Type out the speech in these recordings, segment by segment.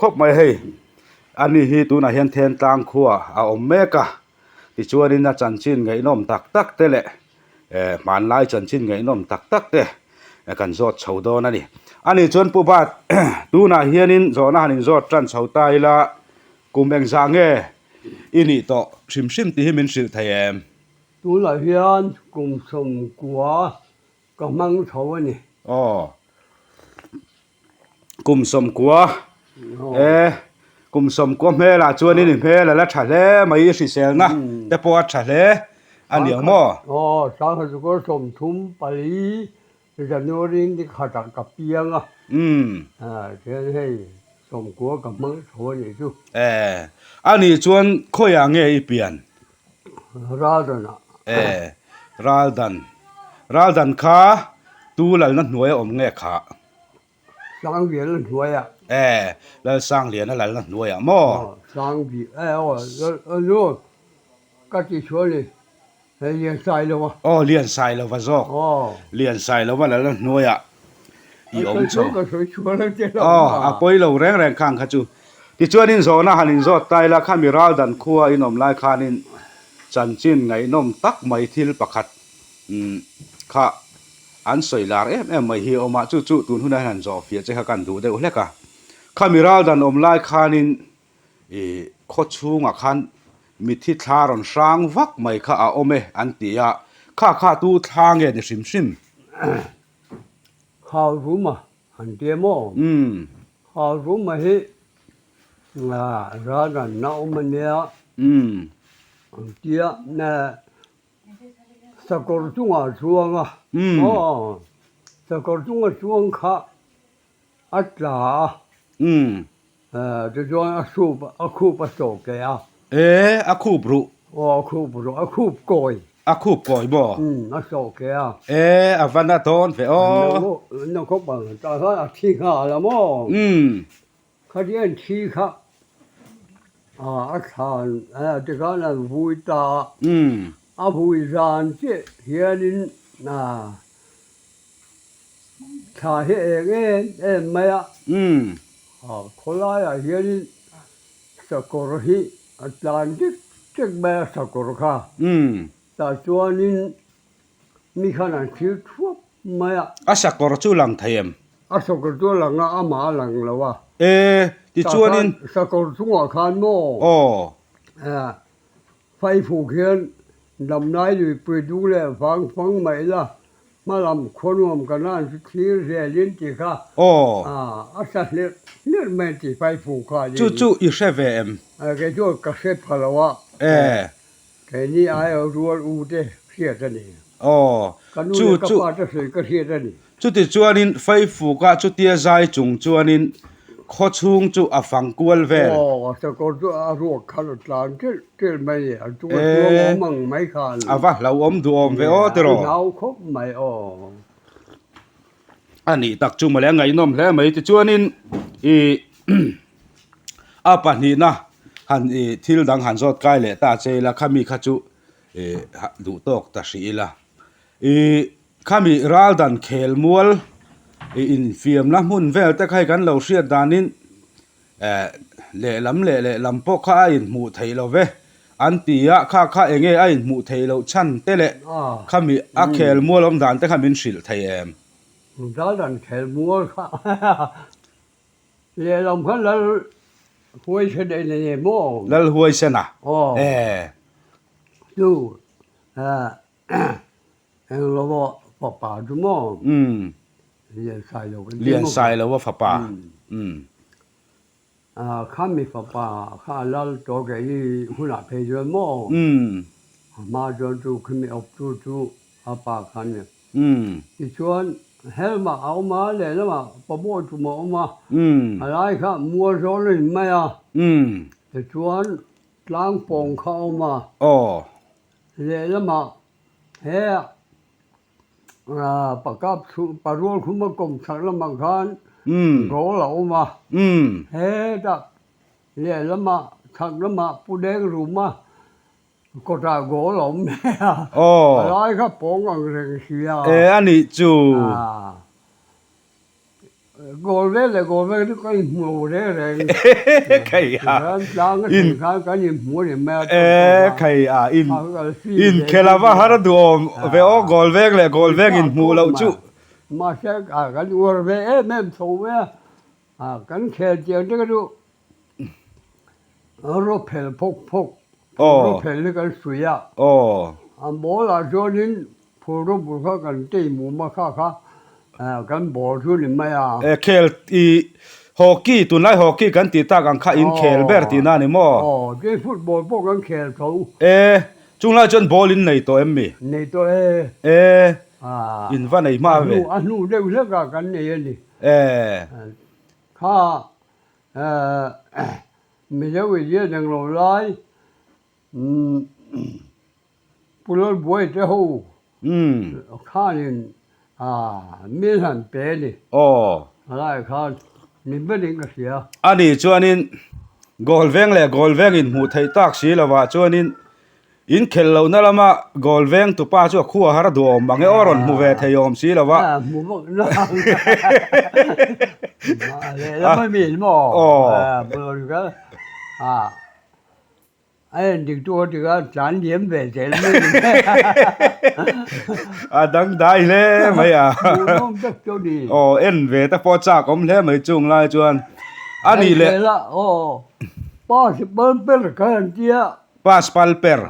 ครบไม่ให้อันนี้ฮีตัวน่ะเห็นแทนต่างขัวเอาอมเมกะที่ชวนนี่น่ะจันชินไงน้อมตักตักเตะแหละมันไล่จันชินไงน้อมตักตักเตะกันจอดเฉาโดนั่นนี่อันนี้ชวนผู้บาดตัวน่ะเฮียนินจอน่ะนี่จอดจันเฉาตายละกุมแบงจางเงอินี่ต่อชิมที่ให้มันสิไทยตัวละเฮียนกุมสมกัวก็มังเฉานี่อ๋อกุมสมกัวกุมสมกัวแม่ละชวนนี่แม่ละละฉันเลยไม่สิเซลนะแต่พอฉันเลยอันเดียวมั้งอ๋อสาวสุก็สมทุมปลีจะโนรินที่ขาดกับเปียงอ่ะเจ้าให้สมกัวกับมังเฉานี่จูอันนี้ชวนค่อยยังไงอีเปลี่ยนราดันราดันข้าตัวเรานั่นหน่วยอมเงี้ยข้าสร้างเหรียญหน่วยอ่ะแล้วสร้างเหรียญอะไรนั่นหน่วยอ่ะมั้งสร้างเหรียญรู้ก็ที่ชวนเลยเรียนใส่แล้ววะเรียนใส่แล้ววะจ๊อกเรียนใส่แล้วว่าแล้วหน่วยอ่ะอีอมโชก็ช่วยชวนแล้วเจ้าปอยเราแรงข้างข้าจูที่ชวนนินโซนะฮันินโซตายละข้ามีราดันขัวอินอมไล่ข้านินจันจินไงน้อมตักไม่ทิลประคัดข้าอันสวยลาไม่เหี่ยวมาจู่ตุนหุ่นหันจอเฟียจะข้ากันดูได้โอ้เล็กอะข้ามีราดันอมไล่ข้านินโคชูงอ่ะขันมีที่ทารอนช้างวักไม่ข้าเอาเมอันตียะข้าตู้ทางเงี้ยชิมข้าวรู้มาอันเดียมข้าวรู้มาให้ราดันน้ามันเนี่ยอันเดียเนี่ยสกุลจุงอ่ะช่วงอ่ะสกุลจุงอ่ะช่วงข้าอัตลาจะช่วงอาคูปสกแกอ่ะอาคูบรุอาคูบกอยบ่อาโศกแกอ่ะอาวันนาตอนเฟอนั่นเขาบอกแต่ถ้าที่ข้าละมั้งเขาเรียนที่ข้าอาคารที่ข้านั่นวุ้ยตาวุ้ยจานเจ้าเฮียนินชาเฮเองไม่อะคนละอย่างเฮียนินสกุลฮีอาจารย์ที่แบบสกุลข้าแต่ตัวนี้มีขนาดที่ทั่วไม่อะสกุลจูหลังไทยสกุลตัวหลังมาหลังแล้ววะที่ชวนนินสกุลทุ่งขานโม่ไฟผูกเขียนลำนายอยู่ไปดูแลฟังไม่ละมาลำคนรวมกันนั่นที่เรียนลิ้นจีค่ะอาศัยเลือดแม่จีไฟผูกค่ะจู่อีเชฟแกจู่กระเซ็บพลวะแกนี่ไอ้รัวอูเดเสียดนี่จู่จะเสียก็เสียดนี่จู่ที่ชวนนินไฟผูกจู่ที่ใจจุงชวนนินขอชุงจู่ฟังกวลเวลสกุลจู่รัวขันตลาดเกิดไม่จู่มังไม่ขันวะเราดูเวตรอเราคบไม่อันนี้ตักจุมาแล้วไงน้อมแล้วไม่จะชวนนินปันนี้นะหันที่ดังหันสอดใกล้เลยตาเจละข้ามีข้าจุดูตกตาสีละข้ามีราดันเคลมัวลอินฟิล์มละมุนเวลแต่ใครกันเราเสียดานินเล่ลำพกข้าอินหมู่ไทยเราเวอันตีอะข้าเองไอ้หมู่ไทยเราชั้นเตะเละข้ามีเคลมัวลำดานแต่ข้ามีสิลไทยราดันเคลมัวลค่ะเล่ลำพันแล้วหวยเสด็จในโม่แล้วหวยเสนะดูเราบอกป่าจุโม่เรียนสายแล้วว่าฝาป่าข้ามีฝาป่าข้าแล้วตัวแกยี่หุ่นเพจโม่มาจนจู่ขึ้นมีอบจู่อาปากขันเนี่ยที่ชวนเฮลมาเอามาเลยแล้วมาปะโมจุโม่มาอะไรครับมัวโซลินไม่ที่ชวนล้างปงเข้ามาเลยแล้วมาเฮ้ปากกับปารวลคุณมากรมสักละมังคันโกเหลามาเฮ้ดับเลี้ยละมาสักละมาผู้เด็กรู้มาก็จะโกเหลาแม่อะไรครับปองอังเริงเสียอันนี้จู่ gol về cái mù đấy rồi cái à đang cái in cái gì mù thì mẹ cái à in kelava har du ve o gol veng in mu lo chu mà sẽ cái ur về em thâu về cái khe chuyện cái đó rồi phèn phốc rồi phèn cái suy à oh bố là cho nên phụ nữ bố khác cái tây mù mà khác cái bố cho nên mày kel i hockey tun lai hockey kan ti ta kan kha in khel ber ti na ni mo cái football bố cái khe thâu chung lai chon ball in nei to em mi này tôi in va nei ma ve anh nu đều là cái này đi ha mình nhớ về chuyện đằng lâu lại phụ nữ bố cái hậu khá nên miễn hẳn bé đi lại khá nên biết đến cái gì ani chuanin gol veng in mu thei tak si lawa chuanin in khel lo na lama gol veng tu pa chu khuwa har du mangi oron mu ve theiom si lawa mu mo na le mới miễn mo bữa cái anh đi tour thì cái trải nghiệm về thế dang dai le mai không chắc cho đi en ve ta po cha kom le mai chung lai chuan ani le là ba mươi bốn per cái anh chia pas palper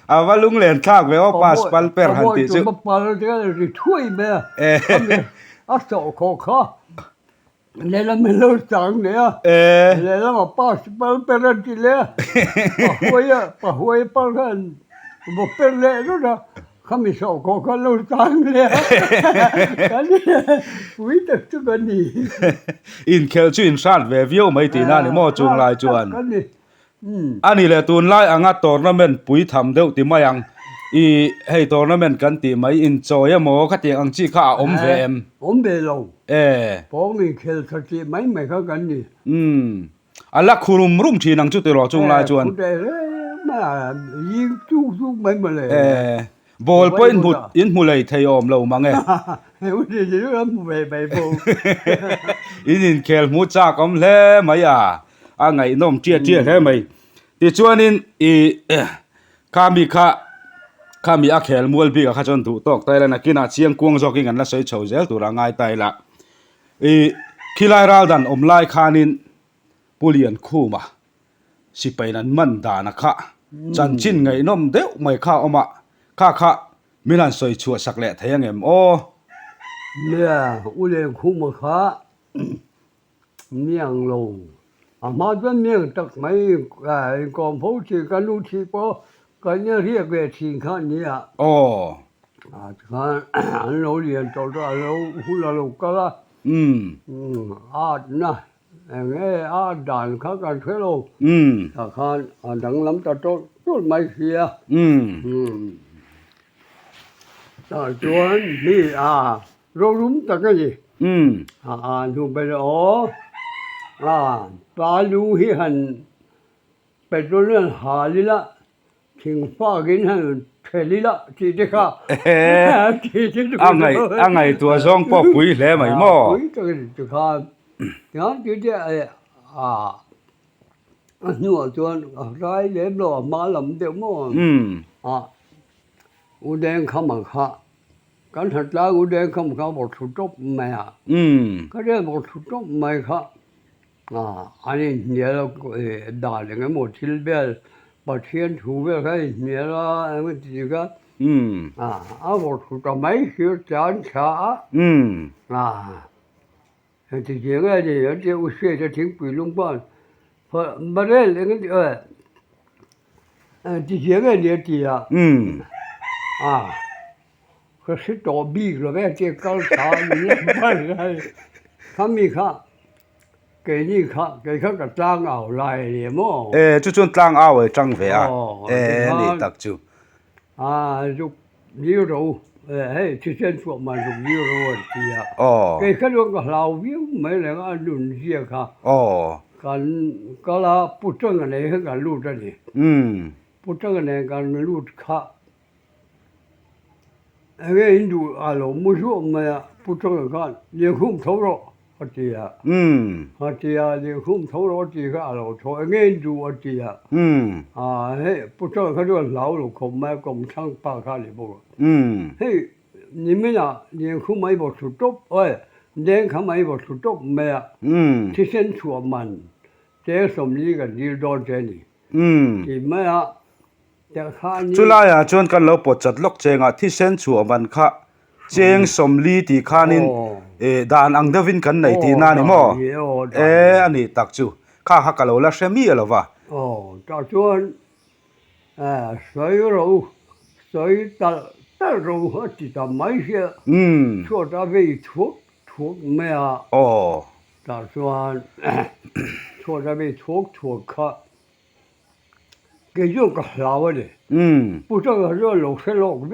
avalung len thak ve o pas palper han ti chu pa cái thui me sợ khó khó nên là mình lâu sáng đấy nên là mà pas palper anh ti le pa huay pa kan một per le đó không bị sợ khó lâu sáng đấy cái quý thực chứ cái gì in khel chu in sat ve view mai ti na ni mo chung lai chuan ani le tun lai anga tournament pui tham deuh ti mayang i hei tournament kan ti mai in choya mo khati ang chi kha om ve em om be lo bố mình khel khati mai mai kha kan ni ala khurum rum thi nang chu te ro chung lai chuan mà yin chu mai ma le ball point hut in mulei thei om lo mange hiểu gì chứ mu về về bố in khel mu cha kom le maya ngai nom chia he mai ti chuanin kami a khel mual bi kha chon du tok tai la na kina chiang kuang joking an la soi chho zel tu ra ngai tai la khilai ral dan om lai khanin pulian khu ma si painan man da na kha chan chin ngai nom deuh mai kha oma kha milan soi chua sak le thayang em nè ulen khu ma kha miang lo mà dân miền tắc mấy cái còn phố chỉ cái lũ chỉ có cái nhà riêng về chính khán nhỉ khán anh lâu liền cho ra lâu hú là lâu cả là nè nghe đàn khác cái thế lâu khán đặng lắm ta tốt mấy kia chuẩn đi rồi đúng ta cái gì rồi bây giờ ba lũ hi hành bây giờ nó hà đi la thình pha cái hành thế đi la chỉ thế cả anh ngày tua rong po quý lẽ mày mò quý cái gì cả nhớ chỉ thế nhưng mà cho cái lẽ đó mà làm được mà u đen không mà khá cái thật ra u đen không có một số chốt mày cái đấy một số chốt mày khá 아니 내가 달랭에 못 til별 버티엔 두별 가 내가 아무 지가 아고 수가 많이 쉬었잖아 thì chuyện này thì ở trên xe cho tiếng quỷ lung bòn mà đây là cái thì chuyện này thì cái sự tổ bi rồi bây giờ cao sao như vậy khôngมีค่ะcái gì khác cái khác cái trang ảo lại thì mò chú chun trang ảo trang về đi tập chú dục nhiều rồi thì trên xuống mà dùng nhiều rồi thì cái khác đó cái lao viếng mấy là cái lùn gì cả cái là bút trăng cái này cái lút ra đi bút trăng cái này cái lút khác cái Hindu alo mua số mà bút trăng cái nhiều không thấu rồi ก็เจีย อืม เจียเดี๋ยวคุ้มเขาเราเจียก็เราช่วยเงินดูเจีย อืม เฮ้ยผู้ช่วยเขาด้วยเหล่าลูกคมแม่กงช่างป้าข้าเลยบอก อืม เฮ้ย你们啊连คุ้มไม่บอกสุดจบเอ้ยเลี้ยงเขาไม่บอกสุดจบแม่ อืม ที่เส้นชัวมันเจ้าสมนี้กันดีโดนเจนี่ อืม ที่แม่แต่ข้านี่ จุลายอ่ะชวนกันเราปวดจัดลกเจงอ่ะที่เส้นชัวมันค่ะเจงสมลีตีข้านินดานอังเดวินกันไหนตีนานี่มั้งอันนี้ตักจูข้าฮักกันเราละเชมีอะไรวะจะชวน水路水得路和地的没些说这为出没啊จะชวน说这为出可给用个老的不这个热路是路的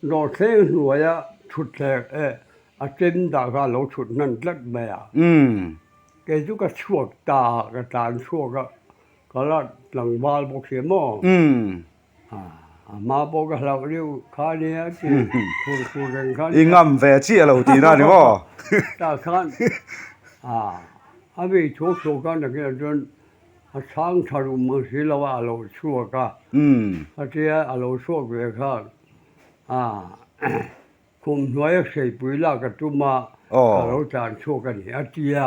老天说呀出来真大个路出นั่นลัดไม่อ่ะแกยุก็ชั่วตาก็ตามชั่วก็ละหลังบ้านบอกเสียหม้อมาบอกเราเรียกข้าเนี่ยที่คุยกันข้าอีงามเวจีเราตีนานี่มั้งตาข้านไปทุกกันนะก็จนช้างทารุมือสิเราว่าเราชั่วก็เจ้าเราชั่วเวข้าคุมน้อยเสียปุ๋ยละก็จุมาเราจานชั่วกันเนี่ยเจีย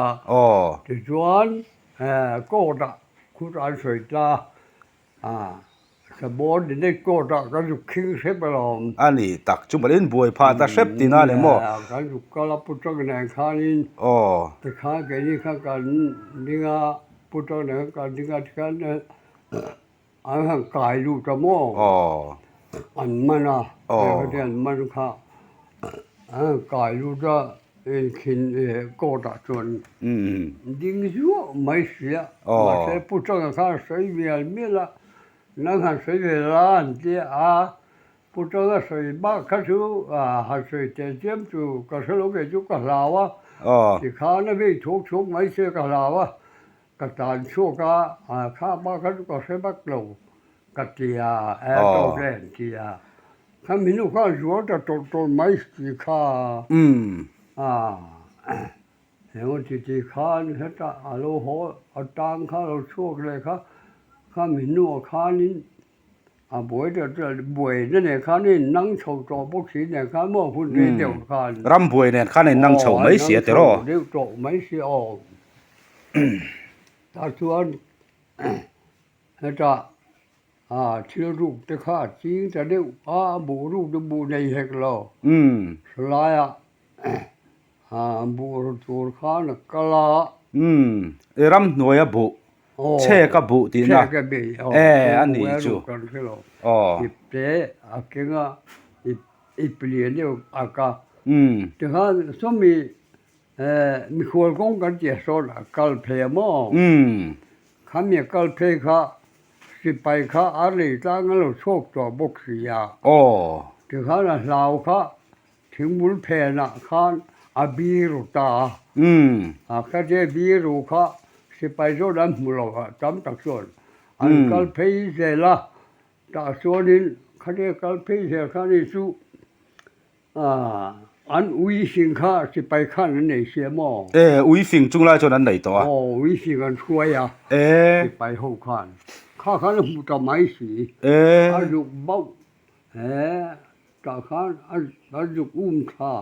ที่จวนก็ได้คุณอ่านสวยตาสมบูรณ์ได้ก็ได้ก็ยุคคิงเสพลอมอันนี้ตักจุมาเล่นบวยพาตาเสพตีนาเลยมั้งก็ยุคก็รับพุทธกันในข้านินแต่ข้าแกนี่ข้ากันนี่ก็พุทธกันกันนี่ก็ที่กันอันห่างกายดูจะมั่งอันมันก็เดี๋ยวมันข้ากายดูจะขินก็ได้จนดิ้งชัวไม่เสียมาใช้พุทธกันข้าใช้เวียนมีละนั่งหันใช้เวลาที่พุทธกันใช้บ้าข้าชูหันใช้เจียมจูก็สรุปจุกลาวะที่ข้าเนี่ยไม่ทุกไม่เสียกลาวะก็ตานชั่วก็ข้าบ้าข้าจูก็ใช้บักโลก็เตียโตแก่เตียข้ามีลูกข้าชัวจะโตไม่เสียข้าเห็นว่าที่ข้านี่ถ้าเราหัวตังข้าเราชั่วเลยข้ามีนัวข้านี่บ่อยจะบ่อยนั่นเองข้านี่นั่งโชว์ตัวพวกสีเนี่ยข้ามั่วพูดเดียวข้ารำบวยเนี่ยข้าในนั่งโชว์ไม่เสียแต่รอเดี๋ยวโตไม่เสียตาชวนจะเชื่อรูปแต่ข้าจริงจะเดี๋ยวบูรูปจะบูในเหกเราสลายบูรตัวข้านะกลารำหน่วยบุเช่กับบุตีนะอันนี้จูอิบเตะเก่งอิบเลียนเนี่ยแต่ข้าสมัยมีคนกงกันเจสอนกัลเพมอข้ามีกัลเพข้าสิไปข้าอะไรตั้งเราโชคตัวบุกเสียแต่ข้าน่ะเราข้าถึงบุญเพนะข้าบีรุตาข้าเจบีรุข้าสิไปโซดันมุลกะจำตักส่วนอันกัลเพเสละตาส่วนนี้ข้าเจกัลเพเสข้านี่สู้อันอุยสิงข้าสิไปข้านั่นเองเสียมออุยสิงจุงไล่จนนั้นไหนตัวอุยสิงกันช่วยสิไปห้องข้าข้าเนี่ยมุตไม่สีอายุเบาตาข้าอายุข้า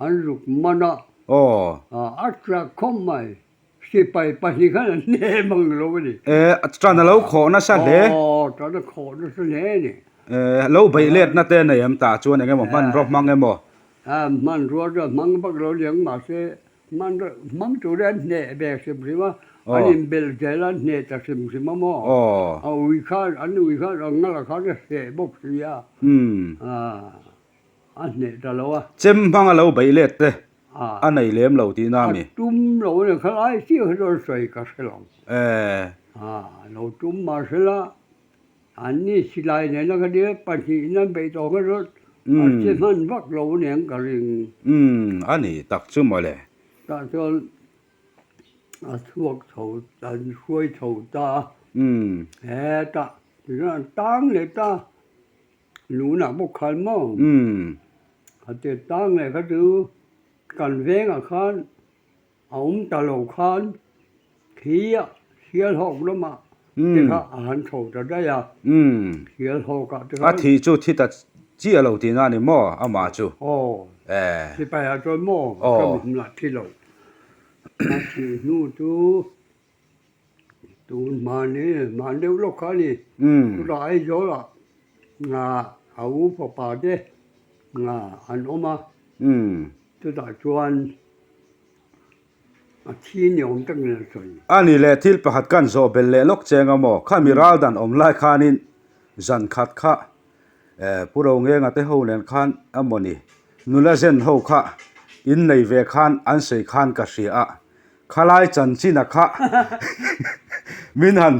อายุมันอัตราคมไม่สิไปนี่ข้าเนี่ยมังโลดิตอนนั้นเราขอนะสันเดตอนนั้นขอนะสันเดนี่เราไปเลียดนั่นเต้นไหนตาชวนยังไงมันรบมังไงบ่มันรัวจะมังบักเราเลี้ยงมาเสมันตัวเรนเนี่ยแบบสิบสิว่าอันนี้เบลเจลันเนี่ยจะสิบสิมมั้งเอาวิคาอันนี้วิคาเรางั้นเราเขาจะเสียบุกเสียอันนี้จะเราเจ็มพังเราไปเลียดเต้อันไหนเลี้ยมเราที่น้ามีตุ้มเราเนี่ยเขาไอ้ที่เขาโดนใส่กระเสลงเราตุ้มมาเสละอันนี้สิไลเนี่ยแล้วก็เดี๋ยวปัจจุบันไปต่อกันรถเช่นมันวักเราเนี่ยก็เรื่องอันนี้ตักชุ่มอะไรตาจนช่วงเท่าตาช่วยเท่าตาตาที่นั่นตั้งเลยตาหนูน่ะบุกขันมั่งเขาจะตั้งเลยเขาดูกันเวงอ่ะเขา ông ta lâu khan khi hiền học đó mà thì các anh thầu cho đây à hiền học cả thì à thì chú thì ta chỉ ở lâu thì nào này mò à mà chú thì bây giờ cho mò cái mình là thì lâu mà thì nu chú mà nếu lúc khác đi chú lại rồi là ngà áo phật bà đấy ngà anh ôm mà chú đã chọnที่นิยมตั้งเงินสวยอันนี้แหละที่ประหัดกันโซเบลเล่ลกเจงอมอข้ามีราวดันอมไลคานินจันขัดข้าผู้เราเงี้ยงาเตหูเลนขันอมอนี่นุลเซนหูข้าอินในเวขันอันเสยขันกษีอะข้าไล่จันจีนักข้ามินหัน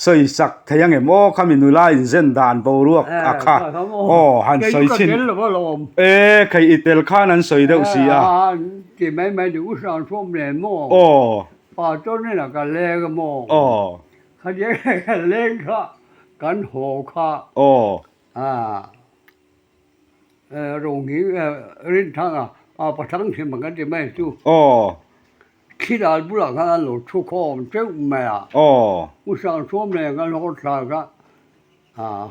เสยสักเทียงเอ็มโอข้ามีนุลไล่เซนดานบรวกอะข้าโอ้หันเสยชินใครอิตเตลข้านั้นเสยเดียวสีอะที่ไม่ดูสารส้มเลยโม่ป่าต้นนี่นะกันเล่ก็โม่เขาเรียกกันเล่ข้ากันโหข้าโรงนี้รินทั้งประทังที่มันก็จะไม่สู้คิดอะไรบุหรี่กันหลุดชุกคอมเจ้าแม่อุสารส้มเลยกันรถสายกัน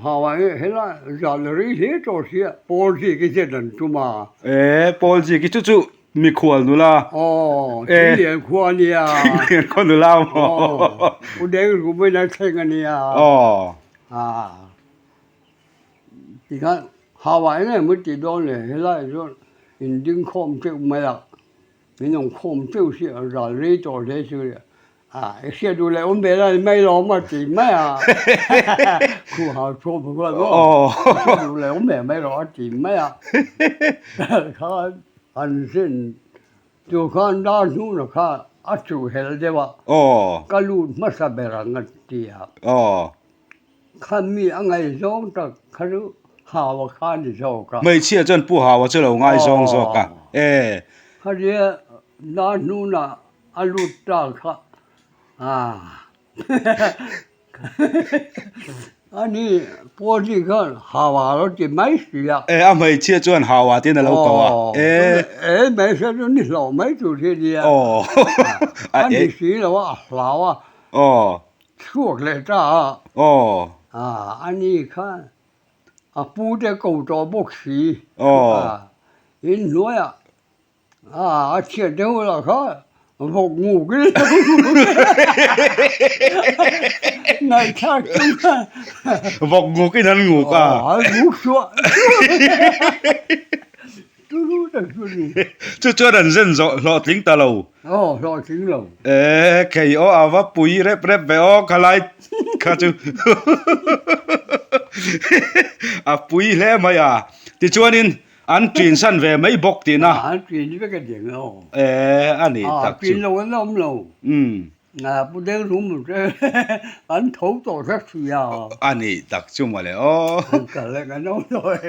ฮาวายเห็นละจัลลีที่ตัวเสียโพลจีกิจเดินจุมาโพลจีกิจจุมีขวดนู่นละที่เลี้ยงขวดเนี่ยเลี้ยงคนนู่นละกูเด็กกูไม่ได้ใช้กันเนี่ยที่กันฮาวายเนี่ยมันติดโดนเลยเห็นละจนอินดิ้งคอมเจ้าไม่ละมีน้องคอมเจ้าเสียจัลลีตัวเสียเสียดูแลอุ้มเบลล์ไม่ร้องมาจีไม่ครูหาชมพวกเราดูแลอุ้มเบลล์ไม่ร้องจีไม่เขาอันสิ้นตัวข้างด้านนู้นนะคะอัจฉริยะเดียวก็รู้มาสับเบรังกันทีข้ามีอะไรร้องแต่ข้ารู้หาว่าข้านี่ร้องกันไม่เชื่อจนผู้หาว่าจะเราง่ายร้องร้องกันข้าเรียด้านนู้นน่ะอรุณตาค่ะอันนี้พอดีกันหาวาเราจะไม่เสียไม่เชื่อจนหาวาที่นั่นเราก็ว่าไม่เชื่อจนนี่เราไม่ถูกทีเดียวอันนี้สีเราว่าเราช่วงเลยจ้าอันนี้ค่ะปูเด็กกูตัวบุกสีอินหัวเชื่อเดี๋ยวเราค่ะบอกงูกันนายชักจังบอกงูกันนั่นงูก่ะงูชัวตู้รู้แต่ตัวนี้จู่ๆนั่นเส้นหลอดทิ้งตาเราหลอดทิ้งเราแค่ว่าปุ๋ยเร็บไปขลายข้าจู่ปุ๋ยแล้วไหมที่ชวนินอันจีนสันเวไม่บอกตีนะจีนไม่กันเดียงอันนี้ตักจีนเราล้มเราผู้เด็กรู้หมดเลยอันถูกตัวสักทีอันนี้ตักจุ่มมาเลยกันเลยกันน้องเลย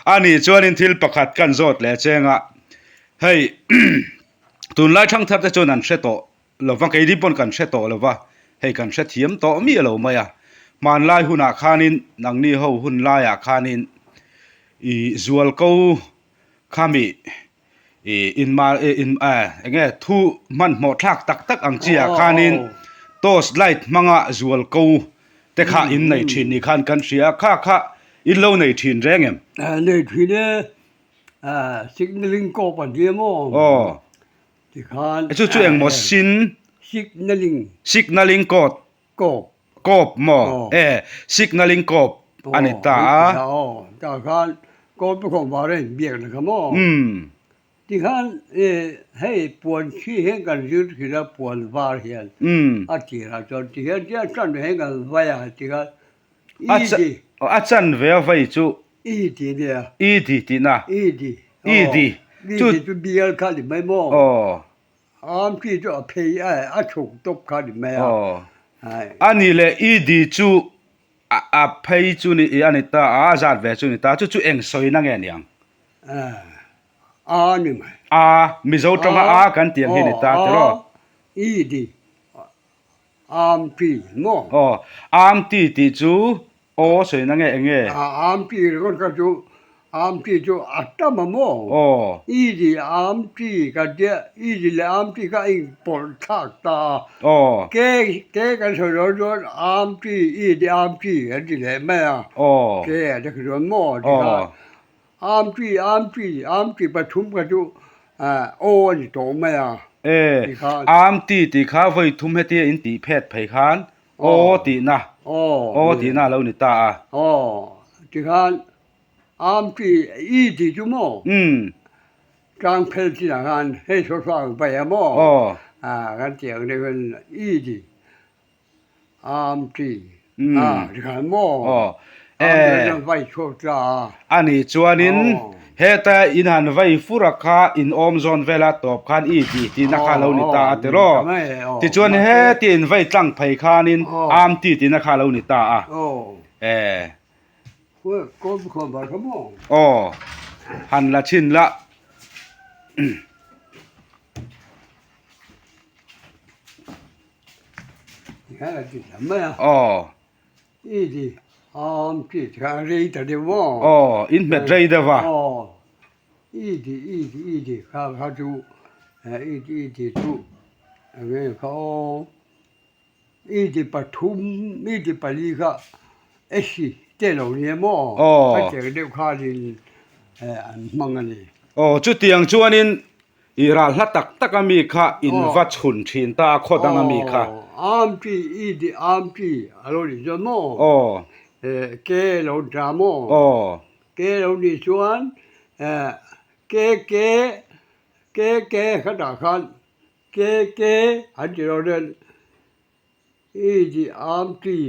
อันนี้ชวนนินทิลประคัดกันสดเลยเจ้าเฮ้ยตุนไล่ช่างทับจะชวนนันเสตโตเราฟังใครดีปนกันเสตโตเราว่าให้กันเสถียมโตมีเราไหมมันไล่หุ่นอาคานินนังนี่เขาหุ่นไล่อาคานินจวลกูข้ามีอินมาเงี้ยทูมันหมดทักตักอังเจียคานินโตสไลท์มังะจวลกูแต่ข้าอินในทีนี่ขันกันเสียข้าอินเล่าในทีนแรงในทีเนี่ยสิกนัลิงโกปันเดียมั้งที่ขันจู่ๆเองหมดสินสิกนัลิงกบมั้งสิกนัลิงกบอันนี้ตาจากขันก็เป็นของบาร์เรนเบียกนะครับมั้งที่ขันให้ปวนขี้เห็นกันยืดขึ้นแล้วปวนบาร์เฮียนที่เราจนที่เห็นที่ฉันเห็นกันไว้ที่ขันอาจารย์เวียไว้จู่ดีเนี่ยดีนะดีจู่เบียร์ขันไม่มั้งที่จะเพย์ฉุกตบขันไม่อันนี้เลยดีจู่เพย์จู่นี่อันนี้ตาจัดเวจู่นี่ตาจู่เอ็งสวยนั่งเงี้ยนี่ไหมมิโซตรงกันเตียงเห็นตาตลอดดีพี่มั้งตีจู่สวยนั่งเงี้ยพี่ก็จู่ amti jo atta mamo oh idi amti ka dia idi le amti ka in por thak ta oh ke ka so ro amti idi amti adi le ma ya oh ke de ko mo di ka amti pathum ka ju o ni to ma ya อามตีตีข้าไว้ทุ่มให้ตีอินตีเพชรไผ่ขานโอ้ตีนะโอ้ตีนะเรานี่ตาdi ka amti idi ju mo 张培这样看，黑说说不也么？俺讲那个义的，安的你看么？外出咋？อันนี้จวนนินเฮแต่อินหันไว้ฟุรักคาอินอมซอนเวลาตอบคันอีดีที่นักข่าวเรานี่ตาเตรอที่จวนเฮที่อินไว้ตั้งไผ่คานินอามตีที่นักข่าวเรานี่ตาก็不可把什么？หันละชินละ你看这什么呀？义的，这看谁的的么？อินเม็ดไรเดวะ义的，他就，义的就，เขา义的ปทุม义的ปลีก็เจ้าเนี่ยมั้งไปเจอเด็กข้าดินอันมังอันนี้จุดเตียงจวนนินอีราลัดตักมีค่ะอินวัดฉุนชินตาโคดังมีค่ะอามจีอีดีอามจีอะไรนี่จะมั้งเกลจามงเกลนี่ชวนเกขนาดขันเกอันที่เราเรียนอีดีอามจี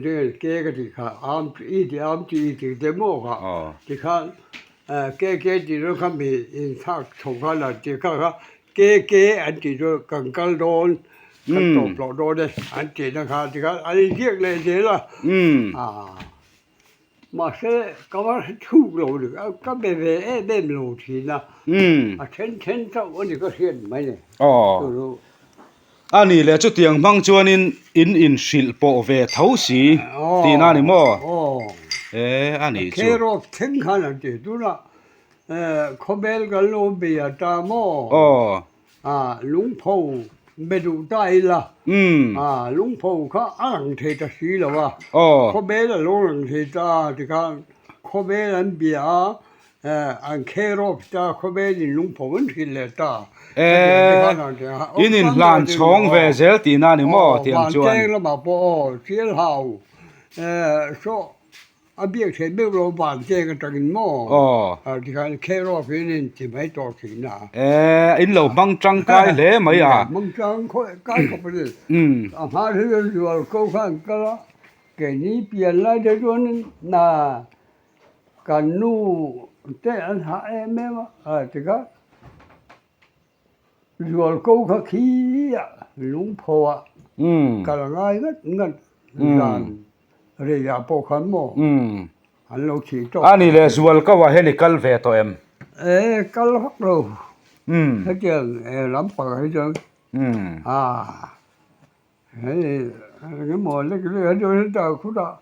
เรื่องเกก็ที่ข้าอามอีดีอามจีที่เดโมค่ะที่ข้าเกที่เราเขามีอินทักชงกันละที่ข้าเกอันที่เรากันโดนกันตบหลอกโดนเลยอันที่นะครับที่ข้าอันนี้เรียกเลยเดี๋ยวละมาเสกก็ว่าถูกเราเลยก็เบเมโลทีนะเช่นเจ้าวันนี้ก็เห็นไหมเนี่ยอันนี้แหละจุดเตียงมังจวนอินศิลปะเวทาวสีตีนั่นนี่มั้งอันนี้จุดเคโรบทิ้งขนาดนี้ดูนะขบเบลกันโลเบียตามลุงพ่อไม่ดูได้ละลุงพ่อเขาอ่างเทตสีแล้ววะขบเบลลงเทตาที่เขาขบเบลเบียอันเคโรบตาขบเบลลุงพ่อมันทิลเลตาอินินหลานช่องเวเซลตีนั่นนี่มั้งเตียงจวนเจ้าละมาปอเสียหาวโซอาเบียกเสไม่รู้บ้านเจ้ากันจังมั้งที่เขาเคโรบนี่ที่ไม่ต่อสินะอินเหล่ามังจังกายเล่ไหมมังจังค่อยกายก็ไปเลยหาเรื่องอยู่ก็ข้างก็ละแกนี้เปลี่ยนอะไรเดี๋ยวนี้น่ะกันนู่เจ้าอันหาแม่วะที่เขาอยู่ก็เขาขี้ลุงพ่อกำลังไงงั้นเรียกพวกเขาโม่อันเราขี้โตอันนี้เลยส่วนก็ว่าเฮลิคัลเวตัวกัลฮักเราให้เจอลำปางให้เจอเฮ้ยcái mồi lấy cái này cho nó đào khu đó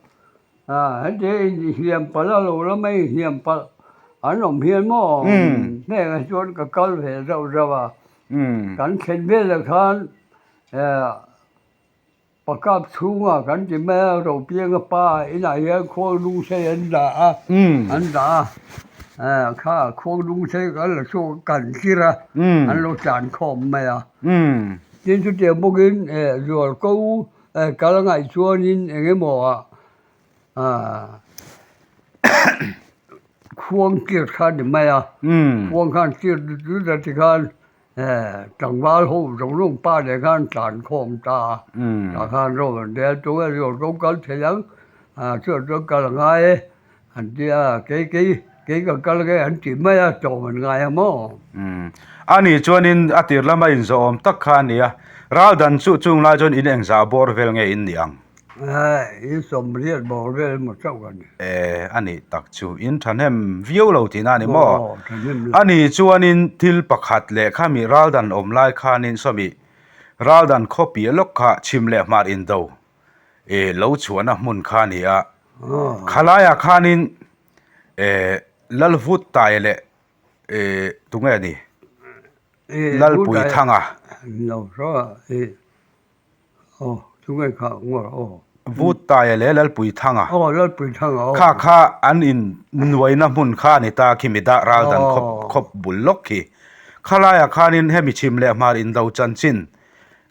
ให้เจอhiểmปลาโลแล้วไม่เหี่ยมปลาอันนั้นเหี่ยมมั้งเนี่ยชวนกับกัลเวเราว่ากันเข็นเวลกันประกอบชูงกันจะแม่เราเพียงกับป้าอีไหนโคลุงเสียนด่าอันด่าข้าโคลุงเสียกันละโชกันกี่ระอันเราจานคอมไหมจินสุดเดียวพวกนี้รัวกูกำลังไงชวนนินเองหมอควงเกียรติขันไหมควงขันเกียรติดูแต่ที่ขันจังหวะหูจังลุงป้าเด็กขันจานคอมตาขันเราเดี๋ยวตัวเราต้องกันเทียงช่วยต้องกันไงอันเดียกี่ก็กันไงอันที่ไม่จบมันไงมั้งอันนี้ชวนนินอติร์ละไม่อินโซมตักขันเนี่ยเราดันสู้จุงลายจนอินเองซาบอร์เวลไงอินยังอินสมเรียนบอร์เวลหมดเจ้ากันอันนี้ตักชูอินทันเฮมวิวเราที่นั่นนี่มั้งอันนี้ชวนนินทิลปักขัดเล่ข้ามีเราดันอมไล่ขานินสมีเราดันคบปีล็อกขาชิมเล่มาอินโด lo chuan a mun kha ni a อ๋อ khalaya khanin lalvut tai le tunga ni เอ๊ะ lalpui thanga เราก็โอ้ทุกอย่างเขาว่าโอ้ vut tai le lalpui thanga โอ้แล้วไปทางอ๋อ kha an in nuai na mun kha ni ta khimida ral dan khop bul lok ki khalaya khanin hemi chim le mar in do chan chin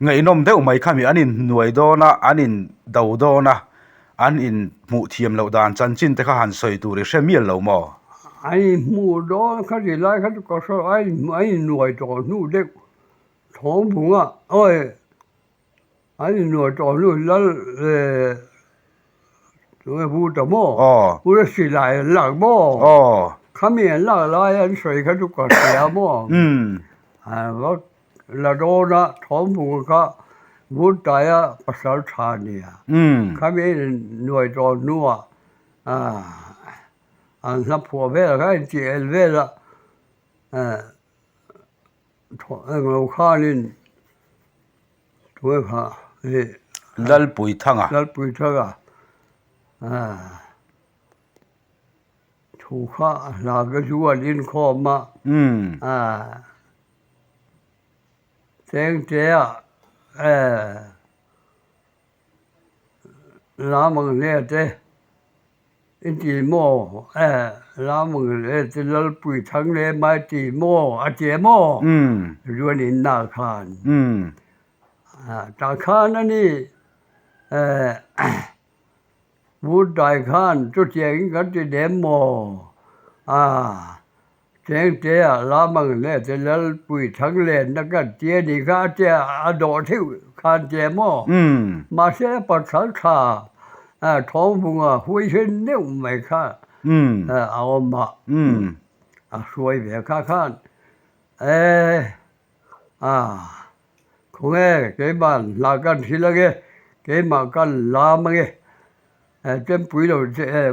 ngai nom deuh mai khami anin nuai do na anin do do na an in mu thiam lo dan chan chin te kha han soi tu ri shemial lo mo ไอ้หมูดอเขาจะไล่เขาก็สไอ้หน่วยต่อนู่นเด็กท้องผงอ่ะโอ้ยไอ้หน่วยต่อนู่นแล้วตัวพูดแต่หม้อ อ๋อ พูดสิไล่หลักหม้อ อ๋อ เขามีหลักไล่อันสวยเขาทุกคนเสียหม้อ ว่าละโดนะท้องผงก็พูดแต่ภาษาชาเนี่ยเขามีหน่วยต่อนู่นอันนับผัวเวลาไอ้ที่เวลาเราข้านี่ตัวข้าlalpui thanga แล้วปุยเท่ากันถูกข้าหลักก็ชัวลินข้อมาเสียงเจ้าล้ามังเนี่ยเจ้อินทีโม่ล้ามังเนี่ยจะเล่าปุยทั้งเลยมาตีโม่อาเจโม่รวนอินนาคานตาคานนั่นนี่วูดได้คานจุดเสียงกันที่เดมโม่เสียงเจ้าล้ามังเนี่ยจะเล่าปุยทั้งเลยนักเจ้าดีข้าเจ้าอดอที่คานเจโม่มาเสียปัสสาวะท้องพุงหุยเช่นเนี้ยไม่ค่ะเอามาสวยแบบข้างคงเก็บบ้านลากันทีละเก็บมากันลามเจมปุยเรา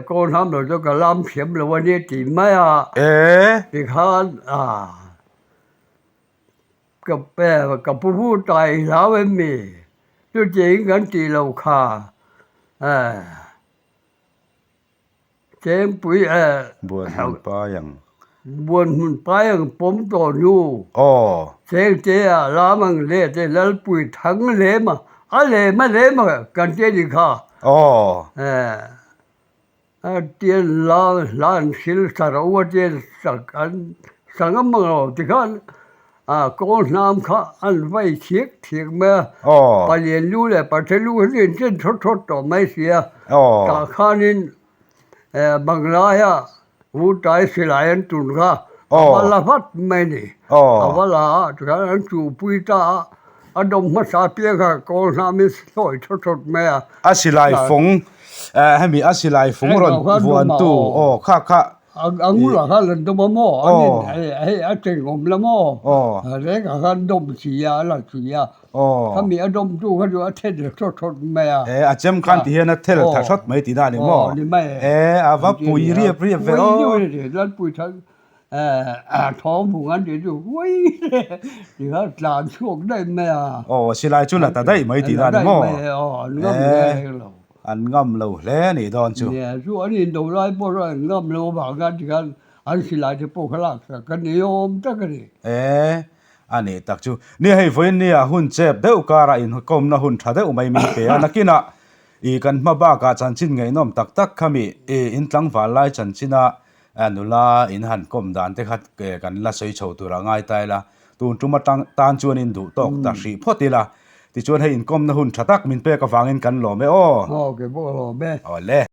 ก้อนทำเราจะก็ลามเสียมเราวันนี้ตีไม่ที่ข้างกับแปะกับผู้ตายแล้วไม่มีตัวจริงกันตีเราค่ะเจมปุยบวนหุ่นป้าอย่าง บวนหุ่นป้าอย่างผมต่ออยู่เจงเจ้าลามังเล่เจแล้วปุยทั้งเล่มาอะไรไม่เล่มากันเจดีค่ะเตียนลานศิลสารวัตรเจสังมังเราที่ข้าก้อนน้ำข้าอันไว้เทียกมาไปเรียนรู้เลยไปเรียนรู้เรียนเช่นทดต่อไม่เสียตาข้านินบังลายวูตายสิลายันตุนข้าวันละพัดไม่นี่วันละทุกครั้งจูปุยตาอดมมาสาเปียกก้อนน้ำมีสวยทดไม่สิลายฟงให้มีสิลายฟงรอนวันตู้ข้าอังุล่ะข้าเล่นตัวหม้ออันนี้ไอ้เจ๋งผมละหม้อเล็กข้าดมเสียละเสียข้ามีอดมตู้ข้าดูเทศทดไม่อาจำคันที่เห็นเทศทดไม่ตีได้เนี่ยหม้อว่าปุยเรียบเวลแล้วปุยทั้งท้องผงอันเดียววิ่งเดี๋ยวหลานช่วงได้ไหมสิลายจุลแต่ได้ไม่ตีได้เนี่ยหม้องั้นเลยเราอันงำเราแล้วนี่ดอนจูเนี่ยช่วงนี้ดูไรพวกเรางำเราบางกันที่กันอันสิลายที่พวกเขาลักกันนิยมจักรีอันนี้ตักจูนี่ให้ฟื้นเนี่ยหุ่นเจ็บเด้อการอินกรมนะหุ่นถ้าเด้อไม่มีเปียนักกินะอีกันมาบ้ากาจันชินไงน้อมตักขมีอินตั้งฝันไล่จันชินะนุลาอินหันกรมด่านเตขัดกันละสวยโชว์ตัวง่ายตายละตูนจุมาตานจวนอินดูตอกตักสีพอดีละที่ชวนให้อินกรมนะหุ่นถ้าตักมินเปกฟังอินกันหล่อไหมโอเคพวกหล่อไหมเล่